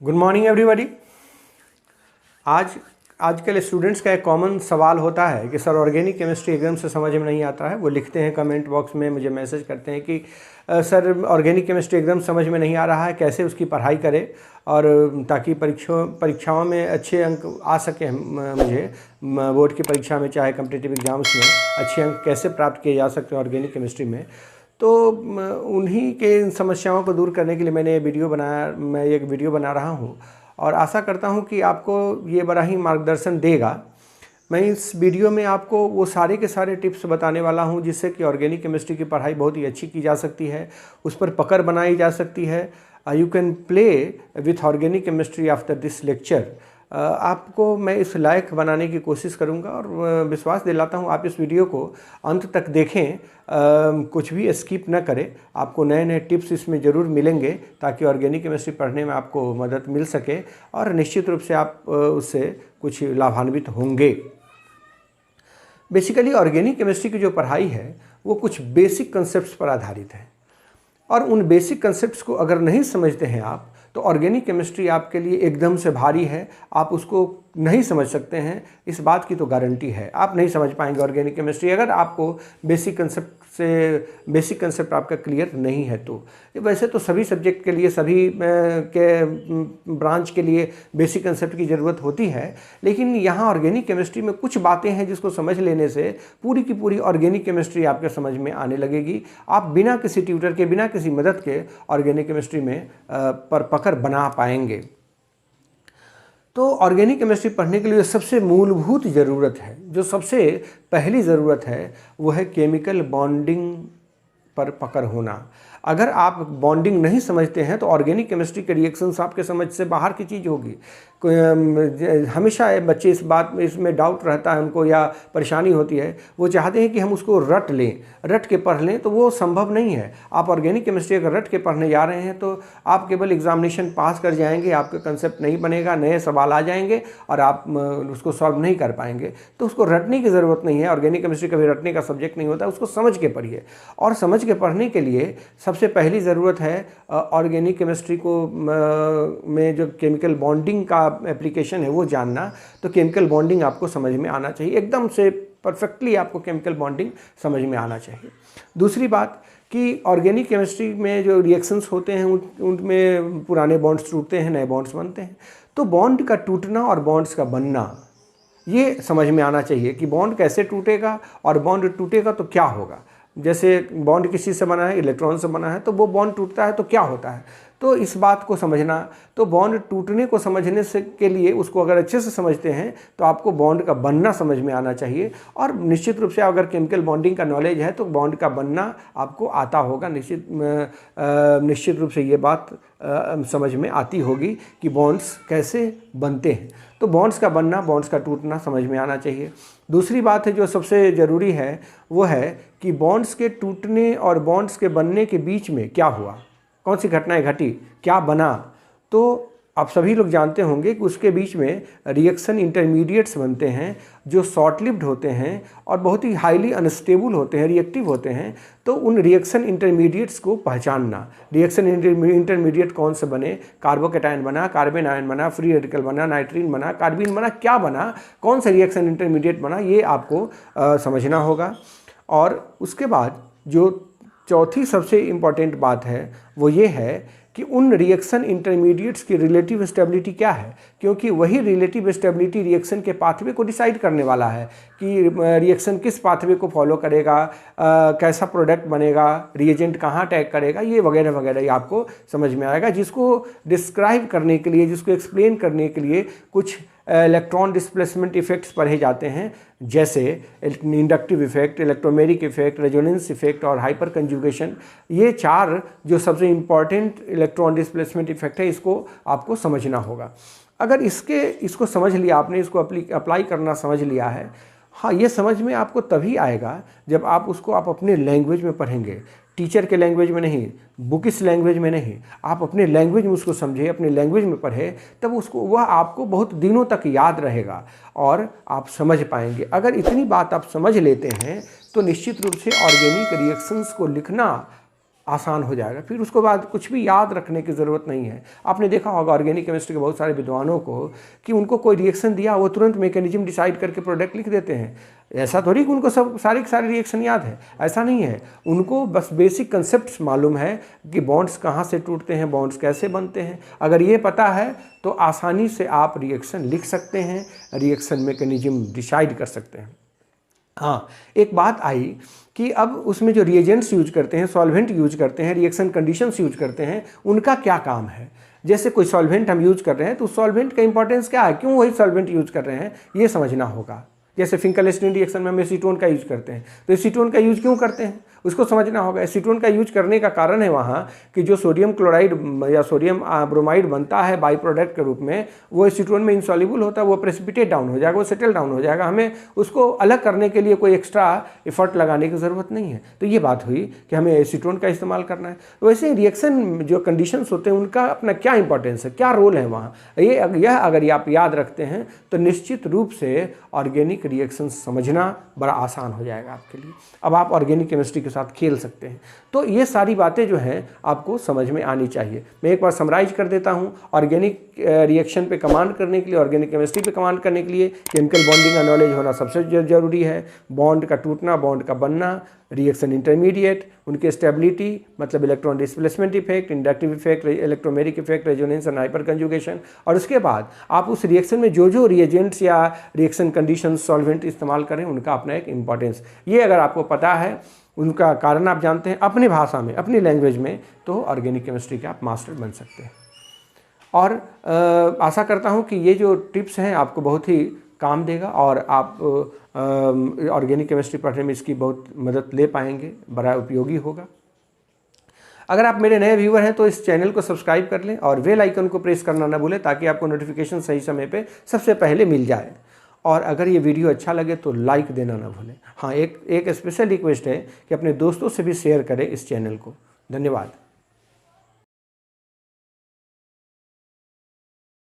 Good morning everybody. आजकल students का एक कॉमन सवाल होता है कि सर ऑर्गेनिक केमिस्ट्री एकदम से समझ में नहीं आता है। वो लिखते हैं कमेंट बॉक्स में, मुझे मैसेज करते हैं कि सर ऑर्गेनिक केमिस्ट्री एकदम समझ में नहीं आ रहा है, कैसे उसकी पढ़ाई करें और ताकि परीक्षाओं में अच्छे अंक आ सकें। मुझे बोर्ड की परीक्षा में चाहे कम्पिटिटिव एग्जाम्स में अच्छे अंक कैसे प्राप्त किए जा सकते हैं ऑर्गेनिक केमिस्ट्री में। तो उन्हीं के इन समस्याओं को दूर करने के लिए मैं एक वीडियो बना रहा हूँ और आशा करता हूँ कि आपको ये बड़ा ही मार्गदर्शन देगा। मैं इस वीडियो में आपको वो सारे के सारे टिप्स बताने वाला हूँ जिससे कि ऑर्गेनिक केमिस्ट्री की पढ़ाई बहुत ही अच्छी की जा सकती है, उस पर पकड़ बनाई जा सकती है। You can play with organic chemistry after this lecture. आपको मैं इस लायक बनाने की कोशिश करूंगा और विश्वास दिलाता हूं आप इस वीडियो को अंत तक देखें, कुछ भी स्किप न करें। आपको नए नए टिप्स इसमें ज़रूर मिलेंगे ताकि ऑर्गेनिक केमिस्ट्री पढ़ने में आपको मदद मिल सके और निश्चित रूप से आप उससे कुछ लाभान्वित होंगे। बेसिकली ऑर्गेनिक केमिस्ट्री की जो पढ़ाई है वो कुछ बेसिक कंसेप्ट्स पर आधारित है और उन बेसिक कंसेप्ट्स को अगर नहीं समझते हैं आप तो ऑर्गेनिक केमिस्ट्री आपके लिए एकदम से भारी है, आप उसको नहीं समझ सकते हैं। इस बात की तो गारंटी है, आप नहीं समझ पाएंगे ऑर्गेनिक केमिस्ट्री अगर आपको बेसिक कंसेप्ट आपका क्लियर नहीं है तो। वैसे तो सभी सब्जेक्ट के लिए, सभी के ब्रांच के लिए बेसिक कंसेप्ट की ज़रूरत होती है, लेकिन यहाँ ऑर्गेनिक केमिस्ट्री में कुछ बातें हैं जिसको समझ लेने से पूरी की पूरी ऑर्गेनिक केमिस्ट्री आपके समझ में आने लगेगी। आप बिना किसी ट्यूटर के, बिना किसी मदद के ऑर्गेनिक केमिस्ट्री में पर पकड़ बना पाएंगे। तो ऑर्गेनिक केमिस्ट्री पढ़ने के लिए सबसे मूलभूत ज़रूरत है, जो सबसे पहली ज़रूरत है, वो है केमिकल बॉन्डिंग पर पकड़ होना। अगर आप बॉन्डिंग नहीं समझते हैं तो ऑर्गेनिक केमिस्ट्री के रिएक्शंस आपके समझ से बाहर की चीज़ होगी। हमेशा बच्चे इसमें डाउट रहता है उनको या परेशानी होती है, वो चाहते हैं कि हम उसको रट लें, रट के पढ़ लें, तो वो संभव नहीं है। आप ऑर्गेनिक केमिस्ट्री अगर रट के पढ़ने जा रहे हैं तो आप केवल एग्जामिनेशन पास कर जाएंगे, आपका कंसेप्ट नहीं बनेगा, नए सवाल आ जाएंगे और आप उसको सॉल्व नहीं कर पाएंगे। तो उसको रटने की ज़रूरत नहीं है। ऑर्गेनिक केमिस्ट्री कभी रटने का सब्जेक्ट नहीं होता, उसको समझ के पढ़िए। और समझ के पढ़ने के लिए सबसे पहली ज़रूरत है ऑर्गेनिक केमिस्ट्री को में जो केमिकल बॉन्डिंग का एप्लीकेशन है वो जानना। तो केमिकल बॉन्डिंग आपको समझ में आना चाहिए, एकदम से परफेक्टली आपको केमिकल बॉन्डिंग समझ में आना चाहिए। दूसरी बात कि ऑर्गेनिक केमिस्ट्री में जो रिएक्शंस होते हैं उनमें पुराने बॉन्ड्स टूटते हैं, नए बॉन्ड्स बनते हैं। तो बॉन्ड का टूटना और बॉन्ड्स का बनना ये समझ में आना चाहिए कि बॉन्ड कैसे टूटेगा और बॉन्ड टूटेगा तो क्या होगा। जैसे बॉन्ड किसी से बना है, इलेक्ट्रॉन से बना है, तो वो बॉन्ड टूटता है तो क्या होता है, तो इस बात को समझना। तो बॉन्ड टूटने को समझने से के लिए उसको अगर अच्छे से समझते हैं तो आपको बॉन्ड का बनना समझ में आना चाहिए। और निश्चित रूप से अगर केमिकल बॉन्डिंग का नॉलेज है तो बॉन्ड का बनना आपको आता होगा। निश्चित रूप से ये बात समझ में आती होगी कि बॉन्ड्स कैसे बनते हैं। तो बॉन्ड्स का बनना, बॉन्ड्स का टूटना समझ में आना चाहिए। दूसरी बात है जो सबसे ज़रूरी है वो है कि बॉन्ड्स के टूटने और बॉन्ड्स के बनने के बीच में क्या हुआ, कौन सी घटनाएं घटी, क्या बना। तो आप सभी लोग जानते होंगे कि उसके बीच में रिएक्शन इंटरमीडिएट्स बनते हैं जो शॉर्ट लिव्ड होते हैं और बहुत ही हाईली अनस्टेबल होते हैं, रिएक्टिव होते हैं। तो उन रिएक्शन इंटरमीडिएट्स को पहचानना, रिएक्शन इंटरमीडिएट कौन से बने, कार्बोकेटायन बना, कार्बन आयन बना, फ्री रेडिकल बना, नाइट्रीन बना, कार्बीन बना, क्या बना, कौन सा रिएक्शन इंटरमीडिएट बना, ये आपको समझना होगा। और उसके बाद जो चौथी सबसे इम्पॉर्टेंट बात है वो ये है कि उन रिएक्शन इंटरमीडिएट्स की रिलेटिव स्टेबिलिटी क्या है, क्योंकि वही रिलेटिव स्टेबिलिटी रिएक्शन के पाथवे को डिसाइड करने वाला है कि रिएक्शन किस पाथवे को फॉलो करेगा, कैसा प्रोडक्ट बनेगा, रिएजेंट कहाँ अटैक करेगा, ये वगैरह वगैरह ये आपको समझ में आएगा। जिसको डिस्क्राइब करने के लिए, जिसको एक्सप्लेन करने के लिए कुछ इलेक्ट्रॉन डिस्प्लेसमेंट इफेक्ट्स पढ़े जाते हैं, जैसे inductive effect, electromeric effect, resonance effect और हाइपर कंजुगेशन। ये चार जो सबसे इम्पॉर्टेंट इलेक्ट्रॉन डिस्प्लेसमेंट इफेक्ट है, इसको आपको समझना होगा। अगर इसको समझ लिया आपने, इसको अप्लाई करना समझ लिया है, हाँ, ये समझ में आपको तभी आएगा जब आप उसको अपने लैंग्वेज में पढ़ेंगे, टीचर के लैंग्वेज में नहीं, बुकिश लैंग्वेज में नहीं, आप अपने लैंग्वेज में उसको समझे, अपने लैंग्वेज में पढ़े, तब वह आपको बहुत दिनों तक याद रहेगा और आप समझ पाएंगे। अगर इतनी बात आप समझ लेते हैं तो निश्चित रूप से ऑर्गेनिक रिएक्शंस को लिखना आसान हो जाएगा। फिर उसके बाद कुछ भी याद रखने की ज़रूरत नहीं है। आपने देखा होगा ऑर्गेनिक केमिस्ट्री के बहुत सारे विद्वानों को कि उनको कोई रिएक्शन दिया वो तुरंत मैकेनिज्म डिसाइड करके प्रोडक्ट लिख देते हैं। ऐसा थोड़ी कि उनको सब सारे के सारे रिएक्शन याद है, ऐसा नहीं है। उनको बस बेसिक कंसेप्ट्स मालूम है कि बॉन्ड्स कहाँ से टूटते हैं, बॉन्ड्स कैसे बनते हैं। अगर ये पता है तो आसानी से आप रिएक्शन लिख सकते हैं, रिएक्शन मैकेनिज्म डिसाइड कर सकते हैं। हाँ, एक बात आई कि अब उसमें जो रिएजेंट्स यूज करते हैं, सॉल्वेंट यूज करते हैं, रिएक्शन कंडीशंस यूज करते हैं, उनका क्या काम है। जैसे कोई सॉल्वेंट हम यूज कर रहे हैं तो उस सॉल्वेंट का इंपॉर्टेंस क्या है, क्यों वही सॉल्वेंट यूज कर रहे हैं, ये समझना होगा। जैसे फिंकल-स्टीन रिएक्शन में हम एसीटोन का यूज करते हैं, तो एसीटोन का यूज क्यों करते हैं उसको समझना होगा। एसीटोन का यूज करने का कारण है वहाँ कि जो सोडियम क्लोराइड या सोडियम ब्रोमाइड बनता है बाई प्रोडक्ट के रूप में, वो एसीटोन में इंसॉल्युबल होता है, वो प्रेसिपिटेट डाउन हो जाएगा, वो सेटल डाउन हो जाएगा। हमें उसको अलग करने के लिए कोई एक्स्ट्रा एफर्ट लगाने की ज़रूरत नहीं है। तो ये बात हुई कि हमें एसीटोन का इस्तेमाल करना है। तो वैसे ही रिएक्शन जो कंडीशंस होते हैं उनका अपना क्या इंपॉर्टेंस है, क्या रोल है वहाँ, यह अगर आप याद रखते हैं तो निश्चित रूप से ऑर्गेनिक रिएक्शन समझना बड़ा आसान हो जाएगा आपके लिए। अब आप ऑर्गेनिक केमिस्ट्री के साथ खेल सकते हैं। तो ये सारी बातें जो हैं आपको समझ में आनी चाहिए। मैं एक बार समराइज कर देता हूँ। ऑर्गेनिक रिएक्शन पे कमांड करने के लिए, ऑर्गेनिक केमिस्ट्री पे कमांड करने के लिए केमिकल बॉन्डिंग का नॉलेज होना सबसे ज़रूरी है। बॉन्ड का टूटना, बॉन्ड का बनना, रिएक्शन इंटरमीडिएट, उनके स्टेबिलिटी मतलब electron displacement effect, inductive effect, electromeric effect, resonance and hyper conjugation. और उसके बाद आप उस रिएक्शन में जो जो रिएजेंट्स या रिएक्शन कंडीशन सॉल्वेंट इस्तेमाल करें उनका अपना एक इंपॉर्टेंस, ये अगर आपको पता है, उनका कारण आप जानते हैं अपनी भाषा में, अपनी लैंग्वेज में, तो ऑर्गेनिक केमिस्ट्री के आप मास्टर बन सकते हैं। और आशा करता हूँ कि ये जो टिप्स हैं आपको बहुत ही काम देगा और आप ऑर्गेनिक केमिस्ट्री पढ़ने में इसकी बहुत मदद ले पाएंगे, बड़ा उपयोगी होगा। अगर आप मेरे नए व्यूअर हैं तो इस चैनल को सब्सक्राइब कर लें और बेल आइकन को प्रेस करना ना भूलें ताकि आपको नोटिफिकेशन सही समय पे सबसे पहले मिल जाए। और अगर ये वीडियो अच्छा लगे तो लाइक देना ना भूलें। हाँ, एक स्पेशल रिक्वेस्ट है कि अपने दोस्तों से भी शेयर करें इस चैनल को। धन्यवाद।